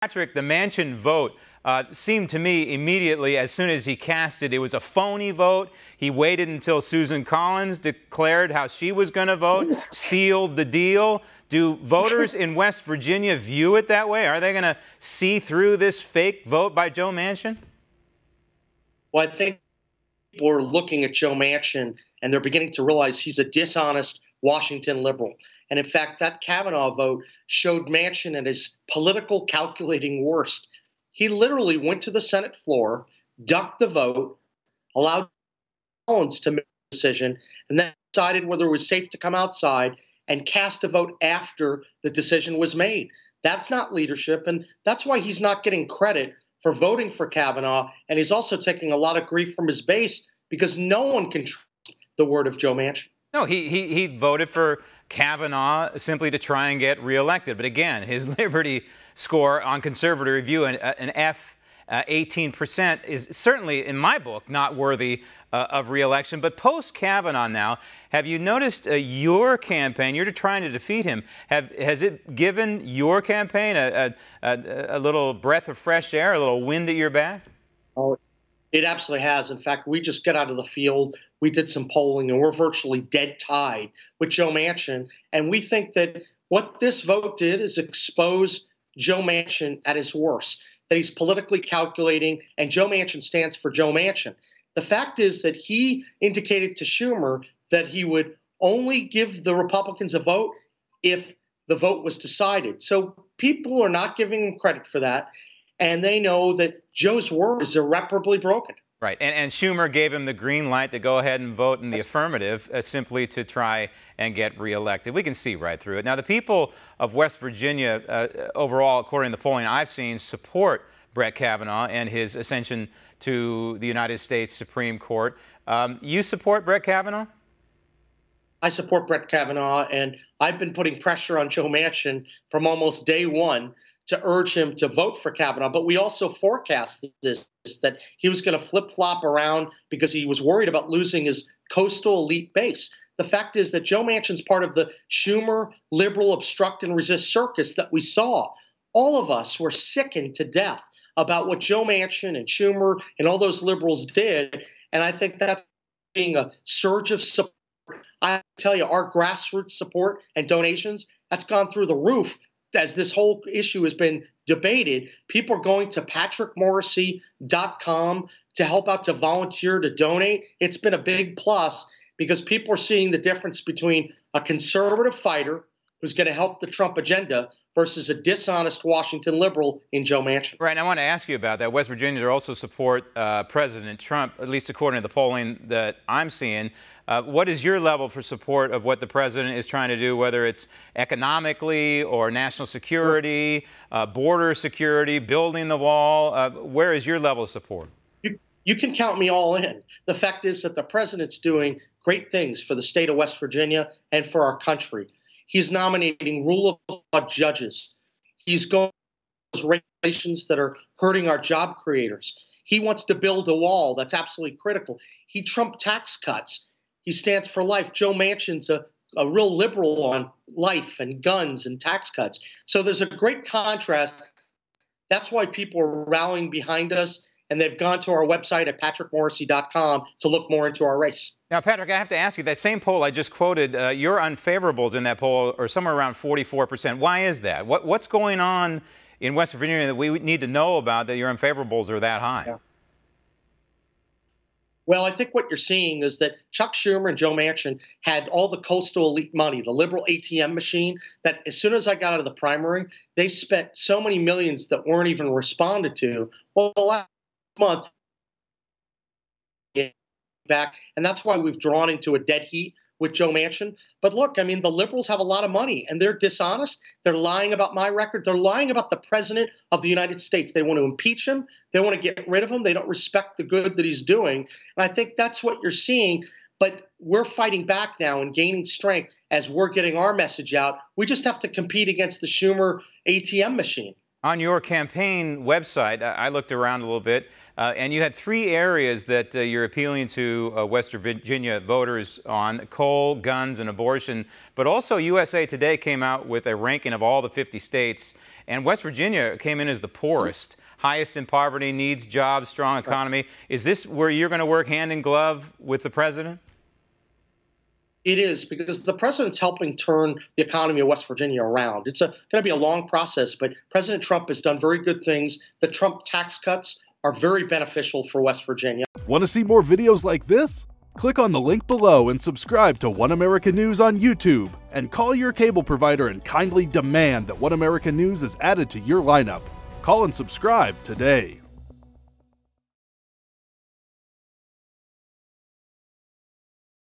Patrick, the Manchin vote seemed to me immediately, as soon as he cast it, it was a phony vote. He waited until Susan Collins declared how she was going to vote, sealed the deal. Do voters in West Virginia view it that way? Are they going to see through this fake vote by Joe Manchin? Well, I think people are looking at Joe Manchin and they're beginning to realize he's a dishonest Washington liberal. And in fact, that Kavanaugh vote showed Manchin at his political calculating worst. He literally went to the Senate floor, ducked the vote, allowed Collins to make a decision, and then decided whether it was safe to come outside and cast a vote after the decision was made. That's not leadership, and that's why he's not getting credit for voting for Kavanaugh, and he's also taking a lot of grief from his base because no one can trust the word of Joe Manchin. No, he voted for Kavanaugh simply to try and get reelected. But again, his Liberty score on conservative review, an F, 18%, is certainly, in my book, not worthy of reelection. But post-Kavanaugh now, have you noticed your campaign, you're trying to defeat him, has it given your campaign a little breath of fresh air, a little wind at your back? Oh, it absolutely has. In fact, we just got out of the field. We did some polling, and we're virtually dead tied with Joe Manchin. And we think that what this vote did is expose Joe Manchin at his worst, that he's politically calculating, and Joe Manchin stands for Joe Manchin. The fact is that he indicated to Schumer that he would only give the Republicans a vote if the vote was decided. So people are not giving him credit for that. And they know that Joe's word is irreparably broken. Right. And Schumer gave him the green light to go ahead and vote in the affirmative simply to try and get reelected. We can see right through it. Now, the people of West Virginia, overall, according to the polling I've seen, support Brett Kavanaugh and his ascension to the United States Supreme Court. You support Brett Kavanaugh? I support Brett Kavanaugh, and I've been putting pressure on Joe Manchin from almost day one to urge him to vote for Kavanaugh. But we also forecasted this, that he was going to flip-flop around because he was worried about losing his coastal elite base. The fact is that Joe Manchin's part of the Schumer liberal obstruct and resist circus that we saw. All of us were sickened to death about what Joe Manchin and Schumer and all those liberals did. And I think that's being a surge of support. I tell you, our grassroots support and donations, that's gone through the roof. As this whole issue has been debated, people are going to patrickmorrisey.com to help out, to volunteer, to donate. It's been a big plus because people are seeing the difference between a conservative fighter who's going to help the Trump agenda versus a dishonest Washington liberal in Joe Manchin. Right, and I want to ask you about that. West Virginians also support President Trump, at least according to the polling that I'm seeing. What is your level for support of what the president is trying to do, whether it's economically or national security, border security, building the wall? Where is your level of support? You can count me all in. The fact is that the president's doing great things for the state of West Virginia and for our country. He's nominating rule of law judges. He's going to those regulations that are hurting our job creators. He wants to build a wall. That's absolutely critical. He trumped tax cuts. He stands for life. Joe Manchin's a real liberal on life and guns and tax cuts. So there's a great contrast. That's why people are rallying behind us, and they've gone to our website at patrickmorrisey.com to look more into our race. Now, Patrick, I have to ask you, that same poll I just quoted, your unfavorables in that poll are somewhere around 44%. Why is that? What's going on in West Virginia that we need to know about that your unfavorables are that high? Yeah. Well, I think what you're seeing is that Chuck Schumer and Joe Manchin had all the coastal elite money, the liberal ATM machine, that as soon as I got out of the primary, they spent so many millions that weren't even responded to. Well, the last month, back, and that's why we've drawn into a dead heat with Joe Manchin. But look, I mean, the liberals have a lot of money, and they're dishonest. They're lying about my record. They're lying about the president of the United States. They want to impeach him. They want to get rid of him. They don't respect the good that he's doing. And I think that's what you're seeing. But we're fighting back now and gaining strength as we're getting our message out. We just have to compete against the Schumer ATM machine. On your campaign website, I looked around a little bit, and you had 3 areas that you're appealing to West Virginia voters on: coal, guns, and abortion. But also USA Today came out with a ranking of all the 50 states, and West Virginia came in as the poorest, highest in poverty, needs jobs, strong economy. Is this where you're going to work hand in glove with the president? It is, because the president's helping turn the economy of West Virginia around. It's going to be a long process, but President Trump has done very good things. The Trump tax cuts are very beneficial for West Virginia. Want to see more videos like this? Click on the link below and subscribe to One American News on YouTube, and call your cable provider and kindly demand that One American News is added to your lineup. Call and subscribe today.